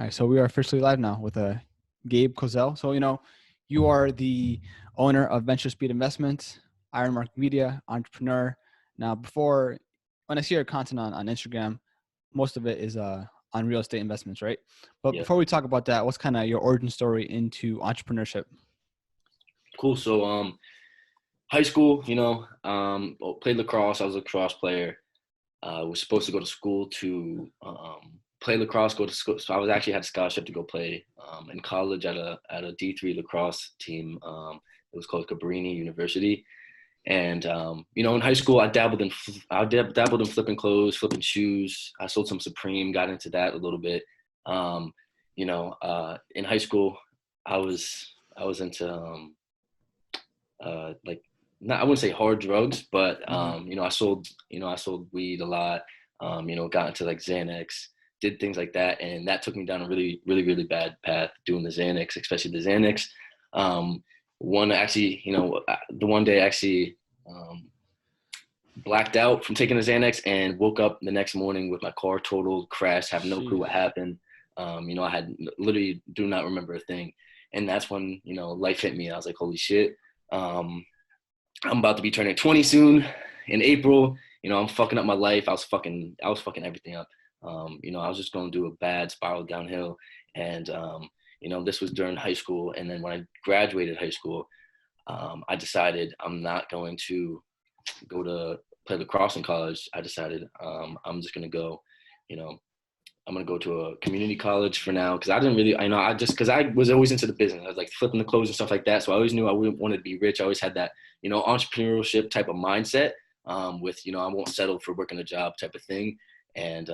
right, so we are officially live now with Gabe Kozel. So, you are the owner of Venture Speed Investments, Ironmark Media, entrepreneur. Now, when I see your content on Instagram, most of it is on real estate investments, right? But Yeah. before we talk about that, what's kind of your origin story into entrepreneurship? Cool. So, high school, played lacrosse. I was a lacrosse player. Was supposed to go to school to play lacrosse, go to school. So I was actually had a scholarship to go play in college at a D3 lacrosse team. It was called Cabrini University. And in high school, I dabbled in flipping clothes, flipping shoes. I sold some Supreme, got into that a little bit. In high school, I was into like, not, I wouldn't say hard drugs, but I sold weed a lot. Got into like Xanax, did things like that, and that took me down a really, really, really bad path doing the Xanax, especially the Xanax. The one day actually blacked out from taking the Xanax and woke up the next morning with my car totaled, crashed, have no clue what happened. I had literally do not remember a thing, and that's when life hit me. I was like, holy shit. I'm about to be turning 20 soon in April. I'm fucking up my life. I was fucking everything up. I was just going to do a bad spiral downhill. And, this was during high school. And then when I graduated high school, I decided I'm not going to go to play lacrosse in college. I decided I'm just going to go, I'm going to go to a community college for now. Cause I didn't really, cause I was always into the business. I was like flipping the clothes and stuff like that. So I always knew I wanted to be rich. I always had that, entrepreneurship type of mindset with, I won't settle for working a job type of thing. And,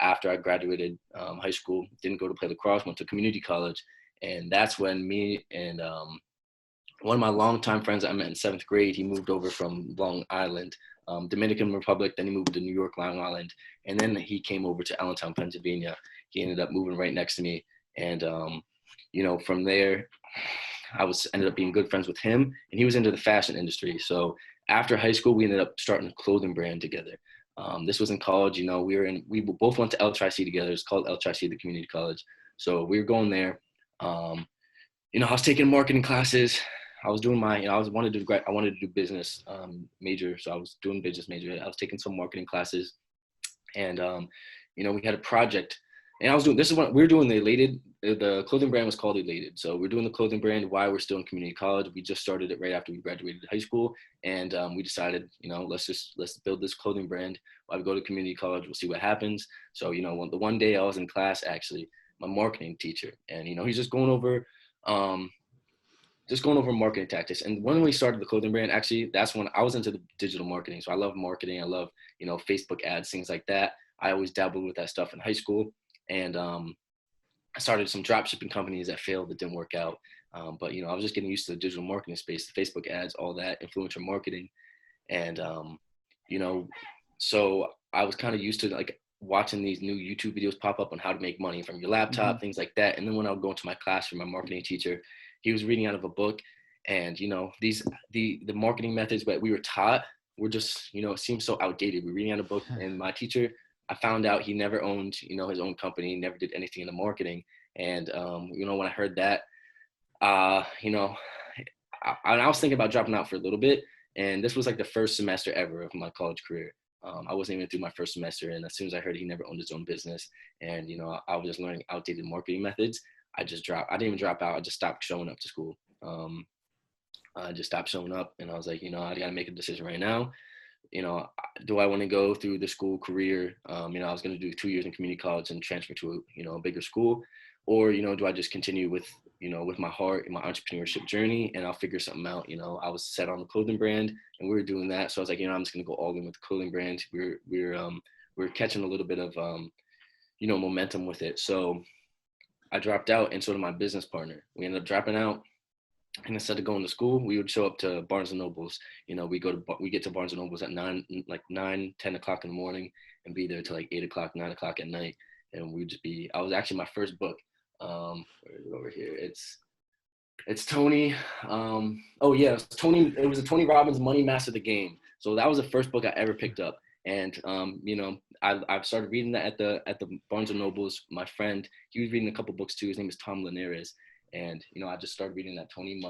after I graduated high school, didn't go to play lacrosse, went to community college. And that's when me and one of my longtime friends I met in 7th grade, he moved over from Long Island, Dominican Republic. Then he moved to New York, Long Island. And then he came over to Allentown, Pennsylvania. He ended up moving right next to me. And, from there, ended up being good friends with him. And he was into the fashion industry. So after high school, we ended up starting a clothing brand together. This was in college. We both went to LTRC together. It's called LTRC, the community college. So we were going there. I was taking marketing classes. I was doing I wanted to do business major. So I was doing business major. I was taking some marketing classes, and we had a project, and I was doing, this is what we were doing. The clothing brand was called Elated. So we're doing the clothing brand while we're still in community college. We just started it right after we graduated high school. And we decided, let's build this clothing brand while we go to community college. We'll see what happens. So, the one day I was in class, actually, my marketing teacher, and, he's just going over marketing tactics. And when we started the clothing brand, actually, that's when I was into the digital marketing. So I love marketing. I love, Facebook ads, things like that. I always dabbled with that stuff in high school. And I started some drop shipping companies that failed, that didn't work out. But, I was just getting used to the digital marketing space, the Facebook ads, all that, influencer marketing. And, so I was kind of used to like watching these new YouTube videos pop up on how to make money from your laptop, things like that. And then when I would go into my class for my marketing teacher, he was reading out of a book, and, the marketing methods that we were taught were just, it seemed so outdated. We're reading out a book, and my teacher, I found out he never owned, his own company, never did anything in the marketing. And, when I heard that, I was thinking about dropping out for a little bit. And this was like the first semester ever of my college career. I wasn't even through my first semester. And as soon as I heard he never owned his own business, and, I was just learning outdated marketing methods, I just dropped. I didn't even drop out. I just stopped showing up to school. I just stopped showing up, and I was like, I got to make a decision right now. Do I want to go through the school career? I was going to do 2 years in community college and transfer to a bigger school, or, do I just continue with my heart and my entrepreneurship journey, and I'll figure something out. I was set on the clothing brand, and we were doing that. So I was like, I'm just going to go all in with the clothing brand. We're catching a little bit of, momentum with it. So I dropped out, and so did my business partner. We ended up dropping out. And instead of going to school, we would show up to Barnes and Nobles. We get to Barnes and Nobles at 10 o'clock in the morning, and be there till like 8 o'clock, 9 o'clock at night. And we'd just be, I was actually my first book. Where is it over here? It's Tony. It's Tony. It was a Tony Robbins Money Master the Game. So that was the first book I ever picked up. And, I've started reading that at the Barnes and Nobles. My friend, he was reading a couple books too. His name is Tom Linares, and I just started reading that Tony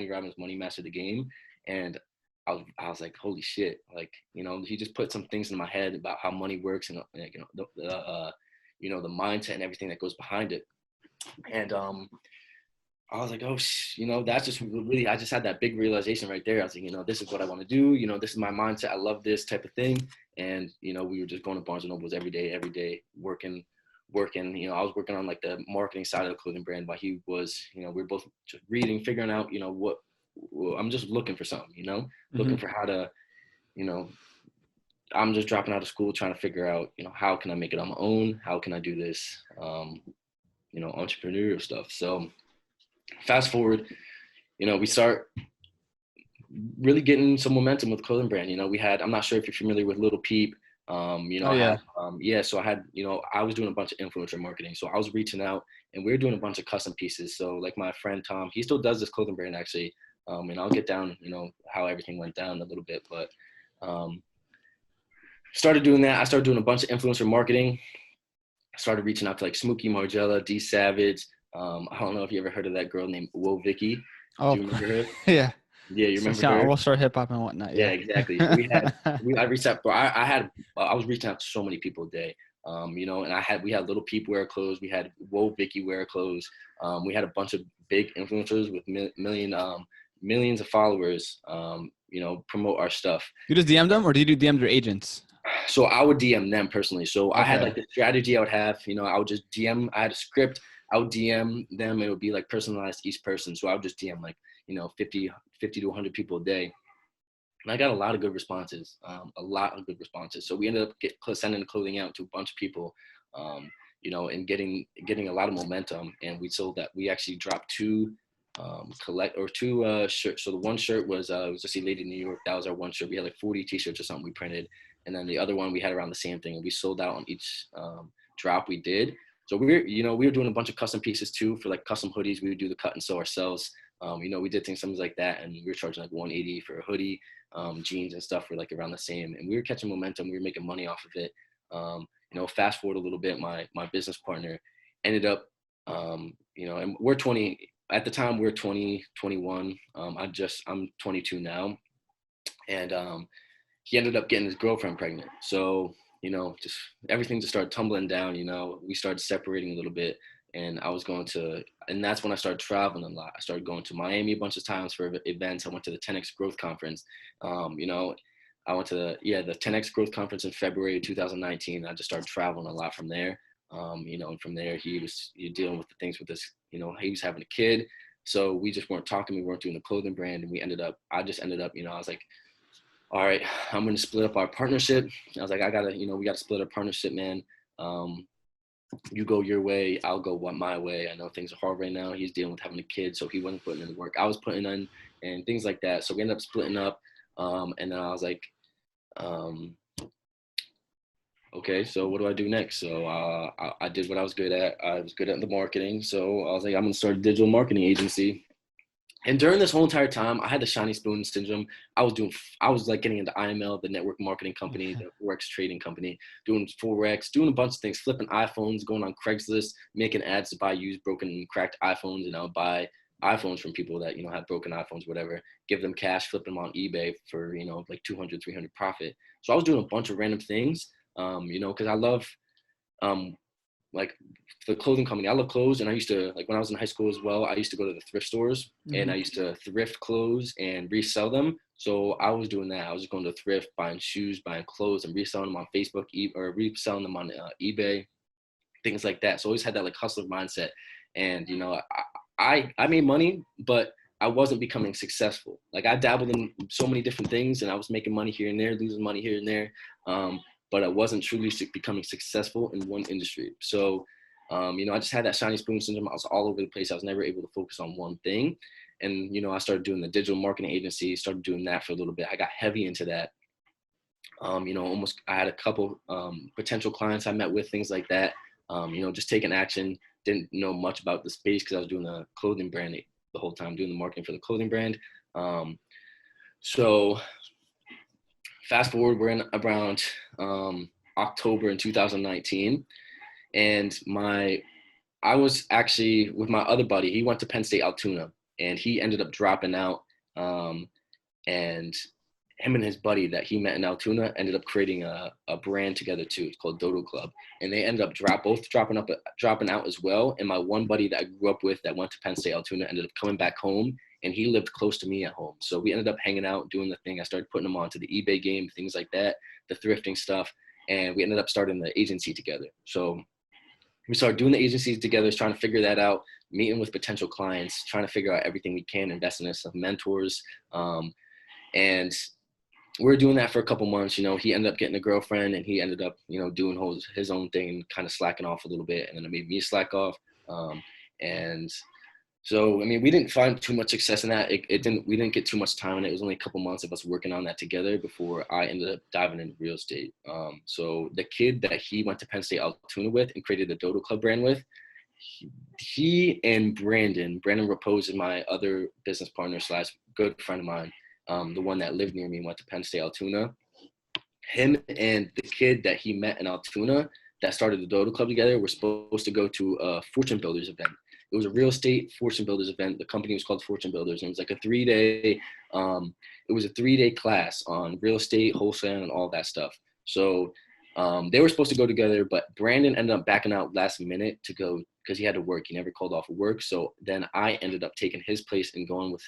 Robbins Money Master the Game, and I was like, holy shit, like he just put some things in my head about how money works and the mindset and everything that goes behind it, and I was like, oh, that's just really, I just had that big realization right there. I was like, this is what I want to do. This is my mindset. I love this type of thing. And, we were just going to Barnes and Nobles every day, working. I was working on like the marketing side of the clothing brand while he was, we were both just reading, figuring out, I'm just looking for something, looking for how to, I'm just dropping out of school, trying to figure out, how can I make it on my own? How can I do this, entrepreneurial stuff? So, fast forward, we start really getting some momentum with the clothing brand. I'm not sure if you're familiar with Little Peep. Oh, yeah. So I had, I was doing a bunch of influencer marketing. So I was reaching out and we were doing a bunch of custom pieces. So like my friend Tom, he still does this clothing brand actually. And I'll get down, how everything went down a little bit, but started doing that. I started doing a bunch of influencer marketing. I started reaching out to like Smokey Margella, D Savage. I don't know if you ever heard of that girl named Whoa Vicky. Oh, do you remember her? Yeah. Yeah, you remember her? We'll start hip hop and whatnot. Yeah, Yeah, exactly. So I reached out, bro. I was reaching out to so many people a day. And we had Little Peep wear clothes. We had Whoa Vicky wear clothes. We had a bunch of big influencers with millions of followers, promote our stuff. You just DM them, or do you do DM their agents? So I would DM them personally. So I had Okay. like the strategy I would have, I would just DM, I had a script, I would DM them. It would be like personalized each person. So I would just DM like, 50 to 100 people a day. And I got a lot of good responses, So we ended up sending the clothing out to a bunch of people, and getting a lot of momentum. And we sold that. We actually dropped two shirts. So the one shirt was it was just a lady in New York. That was our one shirt. We had like 40 t-shirts or something we printed. And then the other one we had around the same thing. And we sold out on each drop we did. So we were doing a bunch of custom pieces too for like custom hoodies. We would do the cut and sew ourselves. We did things like that, and we were charging like $180 for a hoodie. Jeans and stuff were like around the same, and we were catching momentum. We were making money off of it. Fast forward a little bit, my business partner ended up, and we're 20 at the time. We were 20, 21. I'm 22 now, and he ended up getting his girlfriend pregnant. So just everything just started tumbling down. We started separating a little bit. And that's when I started traveling a lot. I started going to Miami a bunch of times for events. I went to the 10X Growth Conference. I went to the 10X Growth Conference in February 2019. I just started traveling a lot from there. And from there he was dealing with the things with this, he was having a kid. So we just weren't talking. We weren't doing the clothing brand. And I just ended up, I was like, all right, I'm going to split up our partnership. I was like, we got to split our partnership, man. You go your way, I'll go my way. I know things are hard right now. He's dealing with having a kid, so he wasn't putting in the work I was putting in and things like that. So we ended up splitting up. And then I was like, okay, so what do I do next? So I did what I was good at. I was good at the marketing. So I was like, I'm going to start a digital marketing agency. And during this whole entire time, I had the shiny spoon syndrome. I was like getting into IML, the network marketing company, the Forex trading company, doing Forex, doing a bunch of things, flipping iPhones, going on Craigslist, making ads to buy used, broken, and cracked iPhones. And I would buy iPhones from people that, had broken iPhones, whatever, give them cash, flip them on eBay for, like 200, 300 profit. So I was doing a bunch of random things, because I love, like the clothing company. I love clothes, and I used to, like when I was in high school as well, I used to go to the thrift stores and I used to thrift clothes and resell them. So I was doing that. I was just going to thrift, buying shoes, buying clothes, and reselling them on Facebook or reselling them on eBay, things like that. So I always had that like hustler mindset, and I made money, but I wasn't becoming successful. Like I dabbled in so many different things, and I was making money here and there, losing money here and there. But I wasn't truly becoming successful in one industry. So, I just had that shiny spoon syndrome. I was all over the place. I was never able to focus on one thing. And, I started doing the digital marketing agency, started doing that for a little bit. I got heavy into that. I had a couple potential clients I met with, things like that. Just taking action. Didn't know much about the space because I was doing the clothing brand the whole time, doing the marketing for the clothing brand. So fast forward, we're in around October in 2019. And I was actually with my other buddy. He went to Penn State Altoona, and he ended up dropping out. And him and his buddy that he met in Altoona ended up creating a brand together too. It's called Dodo Club, and they ended up dropping out as well. And my one buddy that I grew up with that went to Penn State Altoona ended up coming back home, and he lived close to me at home. So we ended up hanging out, doing the thing. I started putting him onto the eBay game, things like that, the thrifting stuff, and we ended up starting the agency together. So we started doing the agencies together, trying to figure that out, meeting with potential clients, trying to figure out everything we can, investing in some mentors. And we were doing that for a couple months. He ended up getting a girlfriend, and he ended up, doing his own thing and kind of slacking off a little bit. And then it made me slack off. And so, we didn't find too much success in that. We didn't get too much time in it. It was only a couple months of us working on that together before I ended up diving into real estate. So the kid that he went to Penn State Altoona with and created the Dodo Club brand with, he and Brandon Rapose is my other business partner / good friend of mine. The one that lived near me and went to Penn State Altoona. Him and the kid that he met in Altoona that started the Dodo Club together were supposed to go to a Fortune Builders event. It was a real estate Fortune Builders event. The company was called Fortune Builders, and it was like a 3-day class on real estate, wholesale, and all that stuff. So they were supposed to go together, but Brandon ended up backing out last minute to go because he had to work. He never called off of work. So then I ended up taking his place and going with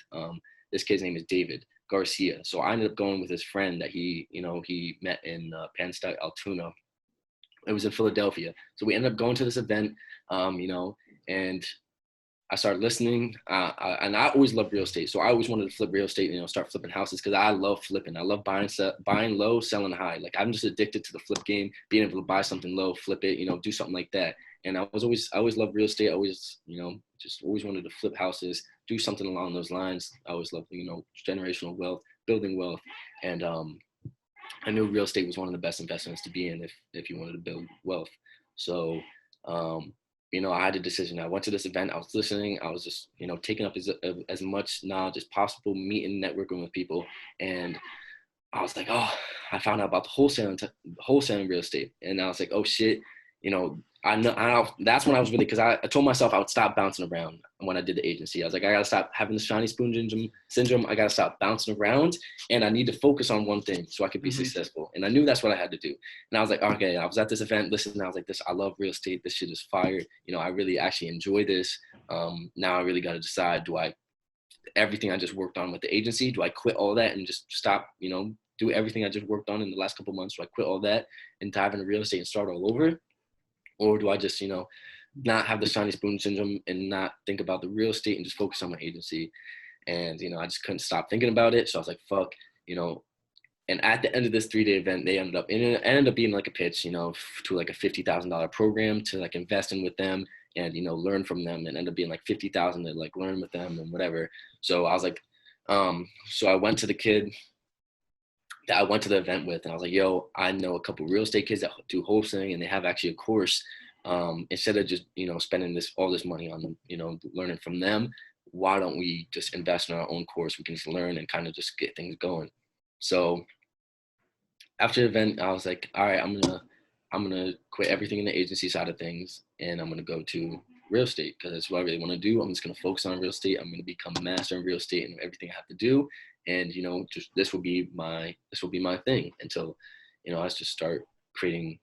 this kid's name is David Garcia. So I ended up going with his friend that he met in Penn State Altoona. It was in Philadelphia. So we ended up going to this event, and I started listening, and I always loved real estate. So I always wanted to flip real estate, start flipping houses because I love flipping. I love buying low, selling high. Like I'm just addicted to the flip game, being able to buy something low, flip it, do something like that. And I always loved real estate. I always, just always wanted to flip houses, do something along those lines. I always loved, generational wealth, building wealth. And I knew real estate was one of the best investments to be in if you wanted to build wealth. So, I had a decision. I went to this event. I was listening. I was just, taking up as much knowledge as possible, meeting, networking with people. And I was like, oh, I found out about the wholesale real estate. And I was like, oh shit, I know that's when I was really, because I told myself I would stop bouncing around when I did the agency. I was like, I got to stop having the shiny spoon syndrome. I got to stop bouncing around, and I need to focus on one thing so I could be successful. And I knew that's what I had to do. And I was like, okay, I was at this event, listening. I was like, I love real estate. This shit is fire. I really actually enjoy this. Now I really got to decide, everything I just worked on with the agency, do I quit all that and just stop, do everything I just worked on in the last couple months? Do I quit all that and dive into real estate and start all over? Or do I just, not have the shiny spoon syndrome and not think about the real estate and just focus on my agency? And, I just couldn't stop thinking about it. So I was like, fuck, and at the end of this 3-day event, it ended up being like a pitch, to like a $50,000 program to like invest in with them and, learn from them, and ended up being like $50,000 to like learn with them and whatever. So I was like, so I went to the kid that I went to the event with, and I was like, yo, I know a couple real estate kids that do wholesaling, and they have actually a course. Instead of just, spending all this money on, learning from them, why don't we just invest in our own course? We can just learn and kind of just get things going. So after the event, I was like, all right, I'm gonna quit everything in the agency side of things, and I'm gonna go to real estate because that's what I really want to do. I'm just gonna focus on real estate. I'm gonna become a master in real estate and everything I have to do. And just this will be my thing until I just start creating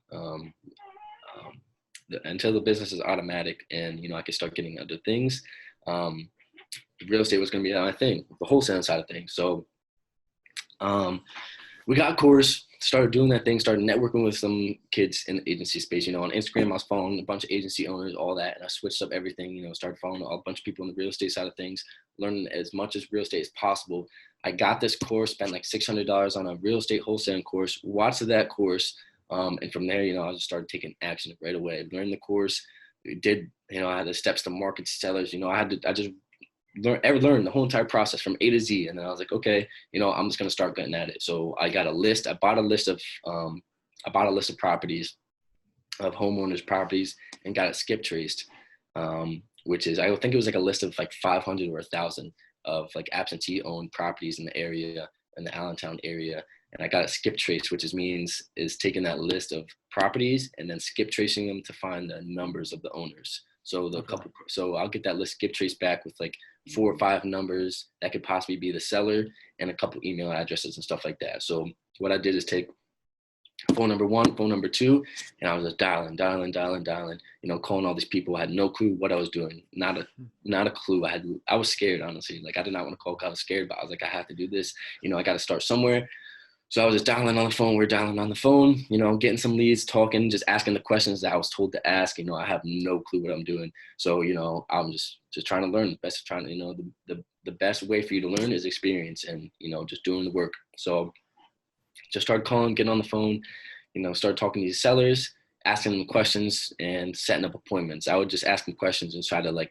until the business is automatic and I can start getting other things. Real estate was going to be my thing, the wholesale side of things. So we got a course, started doing that thing, started networking with some kids in the agency space. On Instagram, I was following a bunch of agency owners, all that, and I switched up everything, started following a bunch of people in the real estate side of things, learning as much as real estate as possible. I got this course, spent like $600 on a real estate wholesaling course, watched that course, and from there, I just started taking action right away. Learned the course, did, I had the steps to market sellers, I just learn the whole entire process from A to Z. And then I was like, okay, I'm just going to start getting at it. So I got a list. I bought a list of properties, of homeowners properties, and got it skip traced, which is, I think it was like a list of like 500 or 1,000 of like absentee owned properties in the area, in the Allentown area. and I got a skip trace, which is taking that list of properties and then skip tracing them to find the numbers of the owners. So so I'll get that list skip trace back with like 4 or 5 numbers that could possibly be the seller and a couple email addresses and stuff like that. So what I did is take phone number 1, phone number 2, and I was just dialing, calling all these people. I had no clue what I was doing. Not a clue. I was scared, honestly. Like, I did not want to call. I was scared, but I was like, I have to do this. I got to start somewhere. So I was just dialing on the phone. We're dialing on the phone, getting some leads, talking, just asking the questions that I was told to ask. I have no clue what I'm doing. So, I'm just trying to learn. The best way for you to learn is experience and, just doing the work. So just started calling, getting on the phone, started talking to these sellers, asking them questions and setting up appointments. I would just ask them questions and try to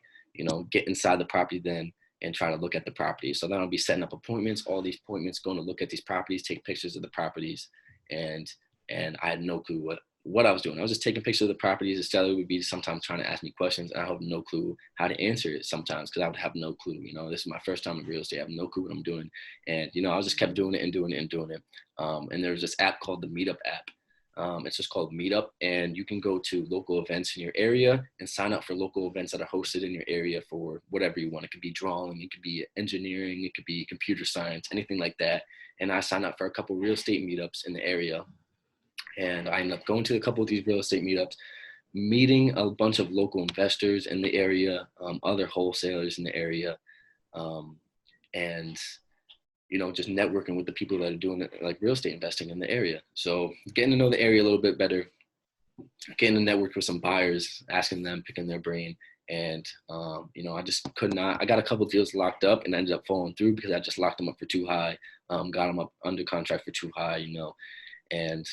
get inside the property then and try to look at the property. So then I'll be setting up appointments, all these appointments, going to look at these properties, take pictures of the properties. And I had no clue what I was doing. I was just taking pictures of the properties. The seller would be sometimes trying to ask me questions, and I have no clue how to answer it sometimes because I would have no clue. This is my first time in real estate. I have no clue what I'm doing. And, I just kept doing it and doing it and doing it. And there's this app called the Meetup app. It's just called Meetup, and you can go to local events in your area and sign up for local events that are hosted in your area for whatever you want. It could be drawing, it could be engineering, it could be computer science, anything like that. And I signed up for a couple real estate meetups in the area. And I ended up going to a couple of these real estate meetups, meeting a bunch of local investors in the area, other wholesalers in the area, and just networking with the people that are doing like real estate investing in the area. So getting to know the area a little bit better, getting to network with some buyers, asking them, picking their brain. And, I just could not, I got a couple of deals locked up and ended up falling through because I just locked them up for too high, got them up under contract for too high, and,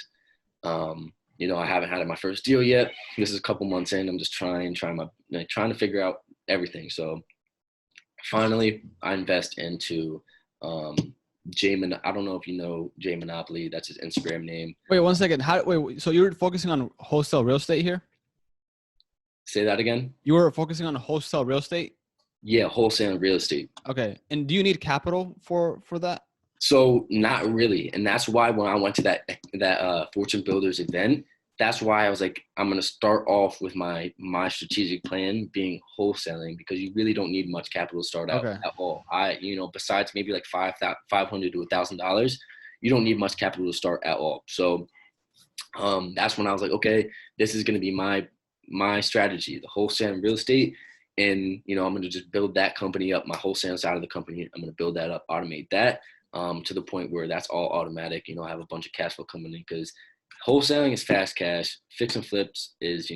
I haven't had my first deal yet. This is a couple months in. I'm just trying to figure out everything. So finally I invest into, I don't know if you know Jay Monopoly. That's his Instagram name. Wait 1 second. So you were focusing on wholesale real estate here? Say that again. You were focusing on wholesale real estate? Yeah, wholesale real estate. Okay. And do you need capital for that? So not really. And that's why when I went to that Fortune Builders event, that's why I was like, I'm going to start off with my strategic plan being wholesaling, because you really don't need much capital to start out at all. Besides maybe like $500 to $1,000, you don't need much capital to start at all. So that's when I was like, okay, this is going to be my strategy, the wholesale real estate. And, I'm going to just build that company up, my wholesale side of the company. I'm going to build that up, automate that to the point where that's all automatic. I have a bunch of cash flow coming in, because wholesaling is fast cash. Fix and flips is,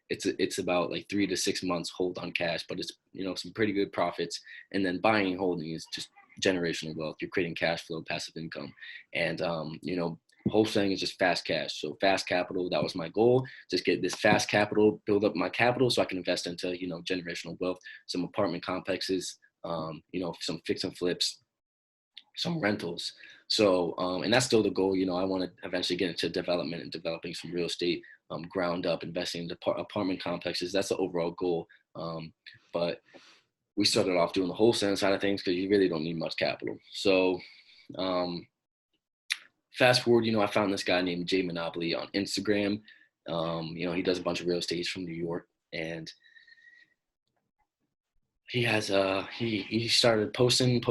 it's about like 3 to 6 months hold on cash, but it's, some pretty good profits. And then buying and holding is just generational wealth. You're creating cash flow, passive income. And, wholesaling is just fast cash. So fast capital, that was my goal. Just get this fast capital, build up my capital so I can invest into, generational wealth, some apartment complexes, some fix and flips, some rentals. So, and that's still the goal. I want to eventually get into development and developing some real estate, ground up, investing in apartment complexes. That's the overall goal. But we started off doing the wholesale side of things because you really don't need much capital. So, fast forward, I found this guy named Jay Monopoly on Instagram. He does a bunch of real estate. He's from New York, and he has he started posting,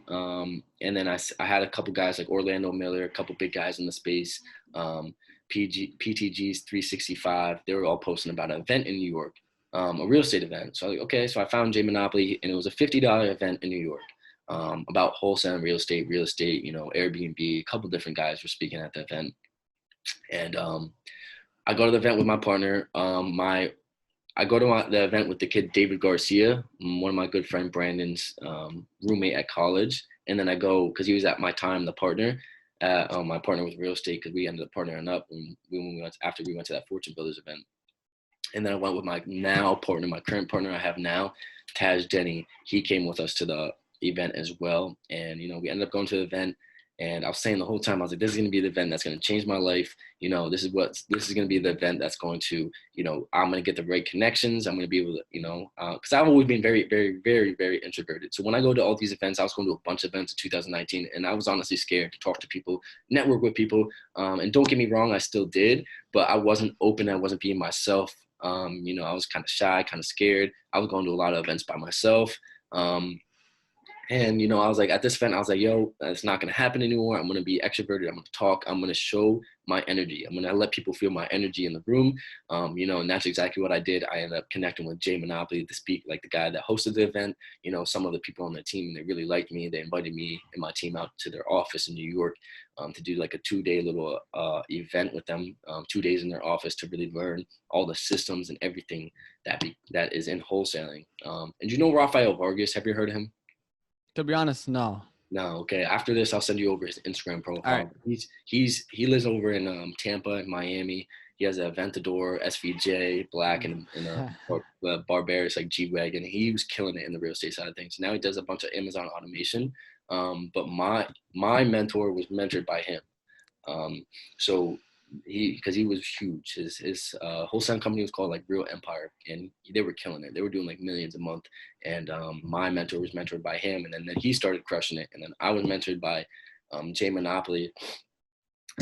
and then I had a couple guys like Orlando Miller, a couple big guys in the space, PTG's 365. They were all posting about an event in New York, a real estate event. So I was like, okay, so I found Jay Monopoly, and it was a $50 event in New York, about wholesale real estate, Airbnb. A couple different guys were speaking at the event, and I go to the event with my partner. I go to the event with the kid, David Garcia, one of my good friend Brandon's roommate at college. And then I go, because he was at my time, the partner, my partner with real estate, because we ended up partnering up after we went to that Fortune Builders event. And then I went with my current partner I have now, Taj Denny. He came with us to the event as well. And, we ended up going to the event. And I was saying the whole time, I was like, this is going to be the event that's going to change my life. This is going to be the event that's going to, I'm going to get the right connections. I'm going to be able to, because I've always been very, very, very, very introverted. So when I go to all these events, I was going to a bunch of events in 2019, and I was honestly scared to talk to people, network with people. And don't get me wrong, I still did, but I wasn't open. I wasn't being myself. I was kind of shy, kind of scared. I was going to a lot of events by myself. And, I was like, at this event, I was like, yo, it's not going to happen anymore. I'm going to be extroverted. I'm going to talk. I'm going to show my energy. I'm going to let people feel my energy in the room. And that's exactly what I did. I ended up connecting with Jay Monopoly, the guy that hosted the event. Some of the people on the team, they really liked me. They invited me and my team out to their office in New York to do like a 2-day little event with them, 2 days in their office to really learn all the systems and everything that is in wholesaling. And Rafael Vargas? Have you heard of him? To be honest, no. No, okay. After this, I'll send you over his Instagram profile. All right. He lives over in Tampa, in Miami. He has a Aventador, SVJ, black, and a Barbaros like G wagon. He was killing it in the real estate side of things. Now he does a bunch of Amazon automation. But my mentor was mentored by him. So because he was huge. His wholesale company was called like Real Empire, and they were killing it. They were doing like millions a month. And my mentor was mentored by him, and then he started crushing it. And then I was mentored by Jay Monopoly.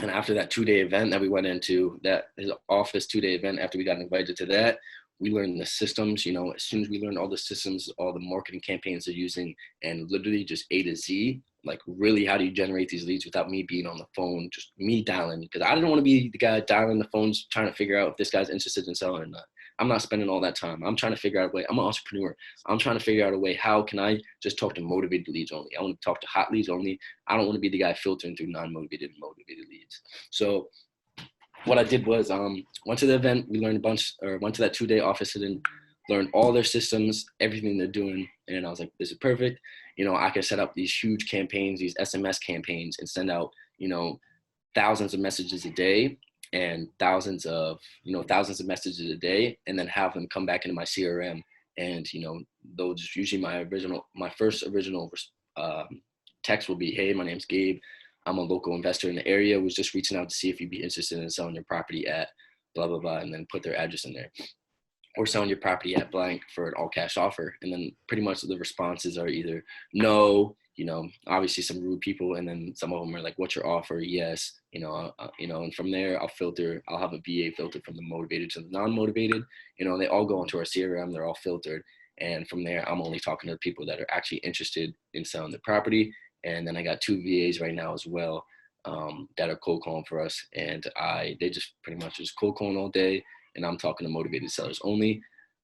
And after that 2-day event that we went into, that his office 2-day event, after we got invited to that, we learned the systems. As soon as we learned all the systems, all the marketing campaigns they're using, and literally just A to Z, like really how do you generate these leads without me being on the phone, just me dialing, because I didn't want to be the guy dialing the phones trying to figure out if this guy's interested in selling or not. I'm not spending all that time. I'm trying to figure out a way. I'm an entrepreneur. I'm trying to figure out a way. How can I just talk to motivated leads only? I want to talk to hot leads only. I don't want to be the guy filtering through non-motivated and motivated leads. So what I did was went to the event. We learned went to that 2-day office and learned all their systems, everything they're doing. And I was like, this is perfect. I can set up these huge campaigns, these SMS campaigns, and send out, thousands of messages a day and thousands of messages a day, and then have them come back into my CRM. And, they'll just usually my first original text will be, hey, my name's Gabe. I'm a local investor in the area, was just reaching out to see if you'd be interested in selling your property at blah, blah, blah, and then put their address in there. Or selling your property at blank for an all cash offer. And then pretty much the responses are either no, obviously some rude people. And then some of them are like, what's your offer? Yes. And from there I'll have a VA filter from the motivated to the non-motivated. They all go into our CRM, they're all filtered. And from there, I'm only talking to the people that are actually interested in selling the property. And then I got 2 VAs right now as well that are cold calling for us. And they just pretty much just cold calling all day. And I'm talking to motivated sellers only.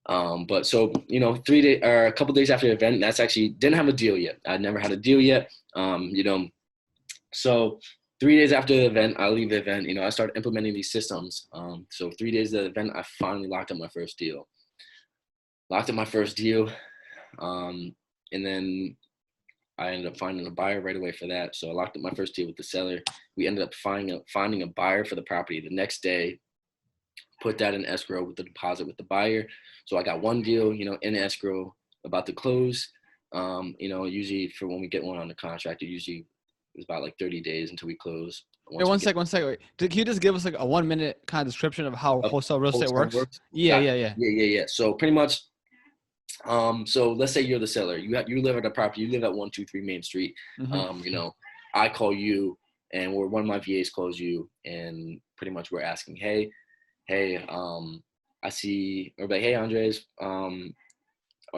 But so, 3 days or a couple days after the event, that's actually didn't have a deal yet. I'd never had a deal yet. So 3 days after the event, I leave the event, I started implementing these systems. So 3 days of the event, I finally locked up my first deal. And then I ended up finding a buyer right away for that. So I locked up my first deal with the seller. We ended up finding a buyer for the property the next day, put that in escrow with the deposit with the buyer. So I got one deal, in escrow, about to close. Usually for when we get one on the contract, it usually is about like 30 days until we close. Wait, one second. Wait. Can you just give us like a 1-minute kind of description of how wholesale real estate works? Yeah. So pretty much, so let's say you're the seller. You live at a property. You live at 123 Main Street. Mm-hmm. I call you, and one of my VAs calls you, and pretty much we're asking, hey, I see, or like, hey, Andres, are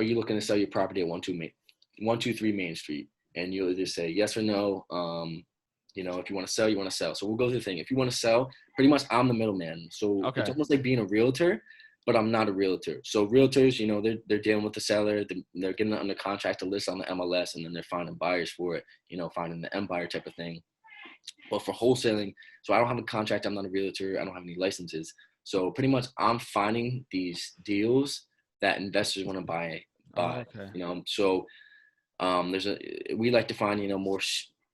you looking to sell your property at 123 Main Street? And you'll either say yes or no. If you want to sell, you want to sell. So we'll go through the thing. If you want to sell, pretty much I'm the middleman. So It's almost like being a realtor, but I'm not a realtor. So realtors, they're dealing with the seller. They're getting it under contract to list on the MLS, and then they're finding buyers for it, finding the M buyer type of thing. But for wholesaling, so I don't have a contract. I'm not a realtor. I don't have any licenses. So pretty much I'm finding these deals that investors want to buy. Okay. So we like to find, more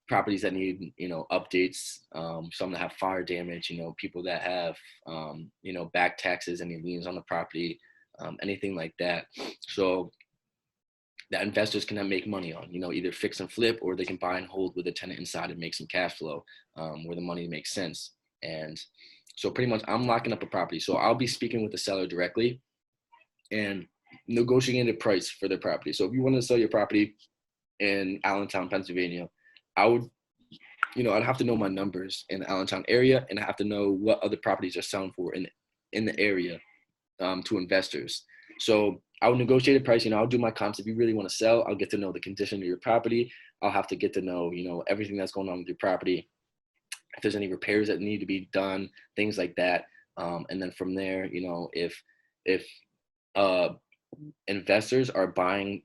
properties that need, updates, some that have fire damage, people that have, back taxes, any liens on the property, anything like that. So that investors can make money on, either fix and flip, or they can buy and hold with a tenant inside and make some cash flow, where the money makes sense. And so pretty much I'm locking up a property. So I'll be speaking with the seller directly and negotiating a price for their property. So if you want to sell your property in Allentown, Pennsylvania, I would, I'd have to know my numbers in the Allentown area, and I have to know what other properties are selling for in the area, to investors. So I would negotiate a price. I'll do my comps. If you really want to sell, I'll get to know the condition of your property. I'll have to get to know, everything that's going on with your property. If there's any repairs that need to be done, things like that. And then from there, if uh, investors are buying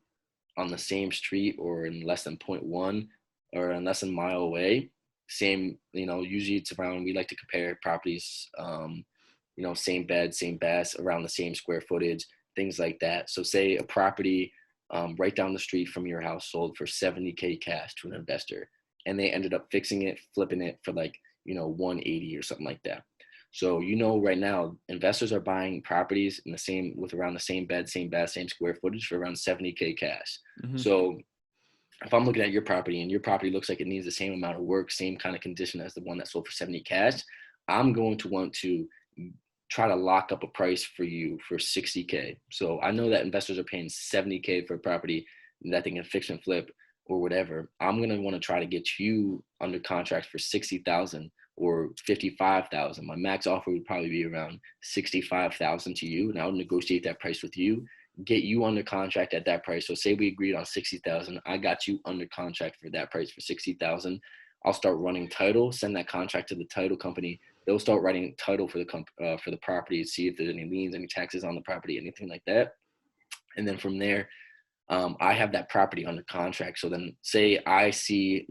on the same street or in less than 0.1 or in less than a mile away, same, usually it's around, we like to compare properties, same bed, same baths, around the same square footage, things like that. So say a property right down the street from your house sold for $70K cash to an investor, and they ended up fixing it, flipping it for like, 180 or something like that. So, right now, investors are buying properties with around the same bed, same bath, same square footage for around 70K cash. Mm-hmm. So if I'm looking at your property and your property looks like it needs the same amount of work, same kind of condition as the one that sold for 70 cash, I'm going to want to try to lock up a price for you for 60K. So I know that investors are paying 70K for a property that they can fix and flip or whatever. I'm going to want to try to get you under contract for 60,000 or 55,000. My max offer would probably be around 65,000 to you, and I would negotiate that price with you, get you under contract at that price. So say we agreed on 60,000, I got you under contract for that price for 60,000. I'll start running title, send that contract to the title company. They'll start writing title for the property, see if there's any liens, any taxes on the property, anything like that. And then from there, I have that property under contract. So then say I see,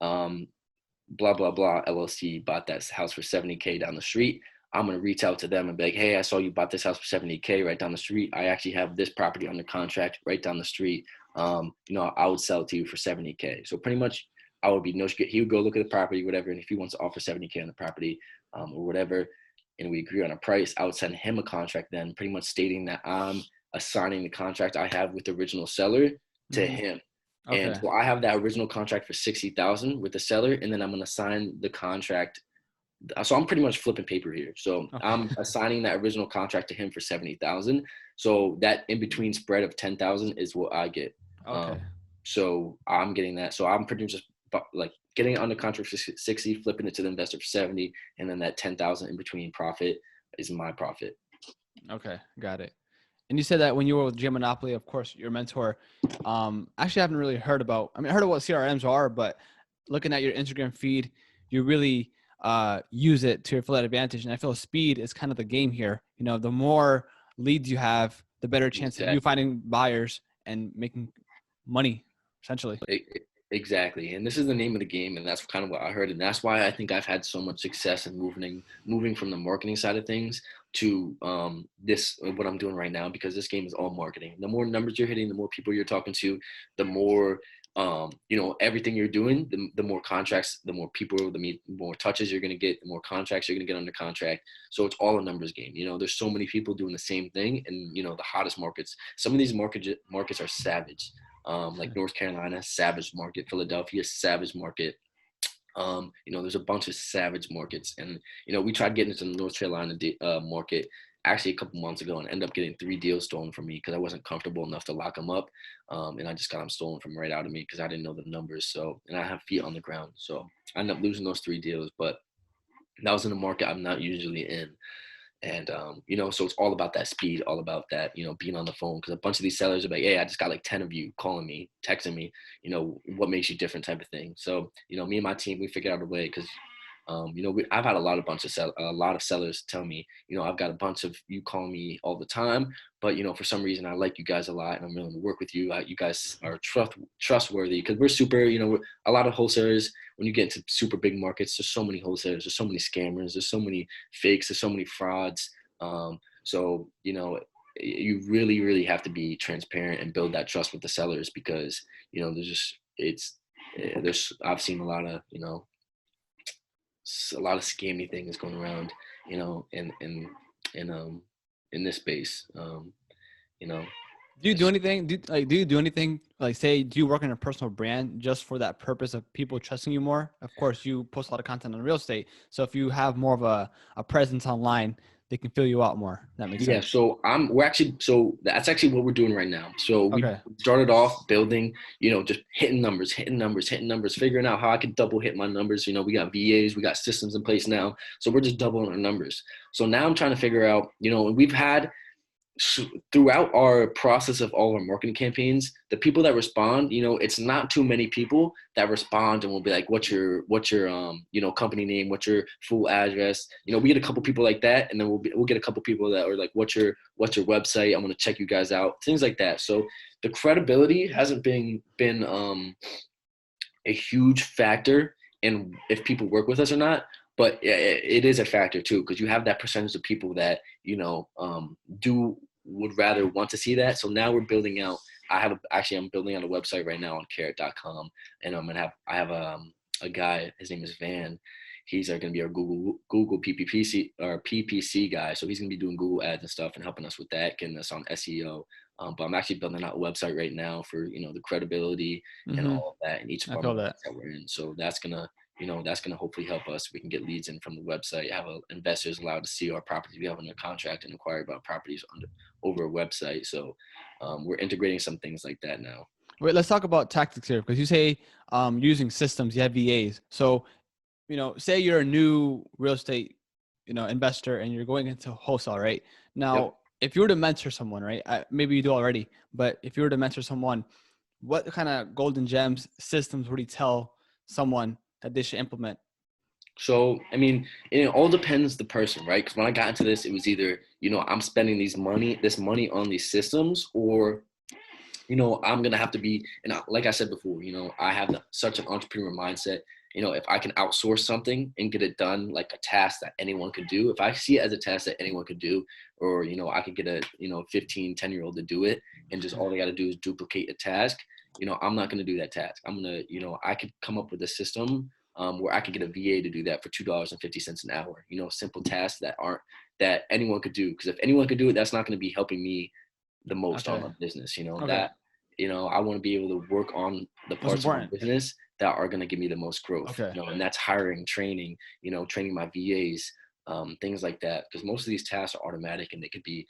blah, blah, blah, LLC bought that house for 70K down the street. I'm going to reach out to them and be like, hey, I saw you bought this house for 70K right down the street. I actually have this property under contract right down the street. I would sell it to you for 70K. So pretty much I would be, he would go look at the property, whatever. And if he wants to offer 70K on the property, or whatever, and we agree on a price, I would send him a contract then, pretty much stating that I'm assigning the contract I have with the original seller to Mm-hmm. him. Okay. And so I have that original contract for 60,000 with the seller, and then I'm going to sign the contract. So I'm pretty much flipping paper here. So Okay. I'm assigning that original contract to him for 70,000. So that in between spread of 10,000 is what I get. Okay. So I'm getting that. So I'm pretty much just like getting it under contract for 60, flipping it to the investor for 70, and then that 10,000 in between profit is my profit. Okay, got it. And you said that when you were with Jim Monopoly, of course, your mentor. Actually, I haven't really heard about. I heard of what CRMs are, but looking at your Instagram feed, you really use it to your full advantage. And I feel speed is kind of the game here. The more leads you have, the better chance of you finding buyers and making money, essentially. Exactly. And this is the name of the game. And that's kind of what I heard. And that's why I think I've had so much success in moving from the marketing side of things to what I'm doing right now, because this game is all marketing. The more numbers you're hitting, the more people you're talking to, the more, everything you're doing, the more contracts, the more people, the more touches you're going to get, the more contracts you're going to get under contract. So it's all a numbers game. There's so many people doing the same thing. And, the hottest markets, some of these markets are savage. Like North Carolina, savage market. Philadelphia, savage market. There's a bunch of savage markets. And, we tried getting into the North Carolina market actually a couple months ago and ended up getting 3 deals stolen from me because I wasn't comfortable enough to lock them up. And I just got them stolen from right out of me because I didn't know the numbers. So, and I have feet on the ground. So I ended up losing those 3 deals, but that was in a market I'm not usually in. And, so it's all about that speed, all about that, being on the phone. Because a bunch of these sellers are like, hey, I just got like 10 of you calling me, texting me, what makes you different type of thing. So, me and my team, we figured out a way because, I've had a lot of sellers tell me, I've got a bunch of you calling me all the time, but, for some reason I like you guys a lot and I'm willing to work with you. You guys are trustworthy because we're super, a lot of wholesalers, when you get into super big markets, there's so many wholesalers, there's so many scammers, there's so many fakes, there's so many frauds. So, you really, really have to be transparent and build that trust with the sellers because, I've seen a lot of scammy things going around, in this space, Do you do anything? Do you do anything like, say, do you work in a personal brand just for that purpose of people trusting you more? Of course, you post a lot of content on real estate, so if you have more of a presence online, they can fill you out more. That makes Yeah, sense. so so that's actually what we're doing right now. So we Okay. started off building, just hitting numbers, hitting numbers, figuring out how I could double hit my numbers. We got VAs, we got systems in place now. So we're just doubling our numbers. So now I'm trying to figure out, and we've had throughout our process of all our marketing campaigns, the people that respond, it's not too many people that respond and will be like, what's your company name, what's your full address. We get a couple people like that, and then we'll get a couple people that are like, what's your website, I'm going to check you guys out, things like that. So the credibility hasn't been a huge factor in if people work with us or not. But it is a factor too, because you have that percentage of people that would rather want to see that. So now we're building out. I'm building out a website right now on carrot.com, and I have a guy. His name is Van. He's going to be our Google PPC guy. So he's going to be doing Google ads and stuff and helping us with that, getting us on SEO. But I'm actually building out a website right now for the credibility and all of that in each of I our feel markets that. that we're in. So that's gonna hopefully help us. We can get leads in from the website, have investors allowed to see our properties we have under contract and inquire about properties over a website. So we're integrating some things like that now. Wait, let's talk about tactics here, because you say using systems, you have VAs. So, say you're a new real estate, investor, and you're going into wholesale, right? Now, Yep. if you were to mentor someone, right? Maybe you do already, but if you were to mentor someone, what kind of golden gems systems would you tell someone that they should implement? So, I mean, it all depends the person, right? Because when I got into this, it was either, I'm spending this money on these systems, or I'm going to have to be, and like I said before, I have such an entrepreneur mindset. If I can outsource something and get it done, like a task that anyone could do, if I see it as a task that anyone could do, or, I could get a, 15, 10-year-old to do it, and just all they got to do is duplicate a task, I'm not going to do that task. I'm going to, I could come up with a system where I could get a VA to do that for $2.50 an hour, simple tasks that anyone could do. Because if anyone could do it, that's not going to be helping me the most on Okay. my business, Okay. I want to be able to work on the Most parts of my important. business that are going to give me the most growth, Okay. and that's hiring, training, training my VAs, things like that. Because most of these tasks are automatic and they could be,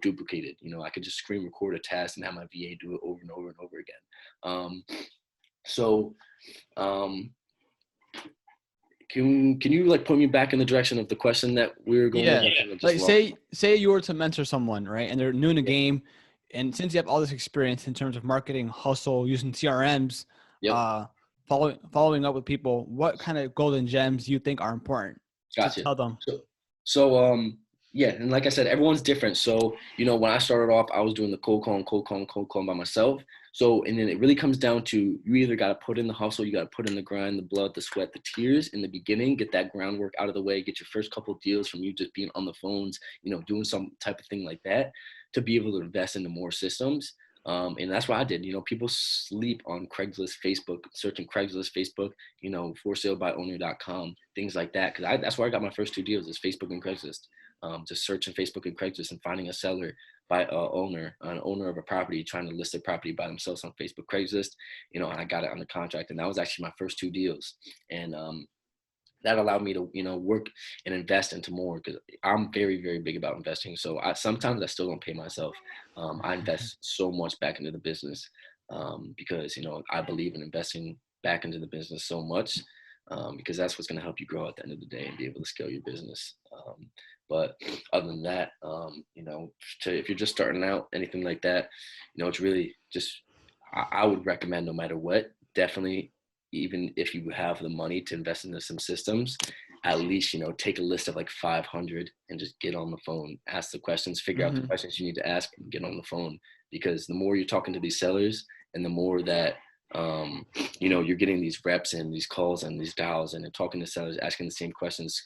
duplicated. I could just screen record a task and have my VA do it over and over and over again. So, can you like put me back in the direction of the question that we were going with? Yeah. I think I just Like, lost. say you were to mentor someone, right? And they're new in the game. And since you have all this experience in terms of marketing, hustle, using CRMs, Yep. uh, following up with people, what kind of golden gems do you think are important to Gotcha. tell them? So yeah, and like I said, everyone's different. So, when I started off, I was doing the cold calling by myself. So, and then it really comes down to, you either got to put in the hustle, you got to put in the grind, the blood, the sweat, the tears in the beginning, get that groundwork out of the way, get your first couple of deals from you just being on the phones, doing some type of thing like that, to be able to invest into more systems. And that's what I did. People sleep on Craigslist, Facebook, searching Craigslist, Facebook, for sale by owner.com, things like that. Cause that's where I got my first two deals, is Facebook and Craigslist. Just searching Facebook and Craigslist and finding a seller by an owner of a property trying to list their property by themselves on Facebook, Craigslist, and I got it under contract. And that was actually my first two deals. And, that allowed me to, work and invest into more, because I'm very, very big about investing. So sometimes I still don't pay myself. I invest so much back into the business because, I believe in investing back into the business so much because that's what's going to help you grow at the end of the day and be able to scale your business. But other than that, if you're just starting out, anything like that, it's really just, I would recommend, no matter what, definitely, even if you have the money to invest into some systems, at least, take a list of like 500 and just get on the phone, ask the questions, figure out the questions you need to ask, and get on the phone. Because the more you're talking to these sellers, and the more that, you're getting these reps and these calls and these dials and talking to sellers, asking the same questions,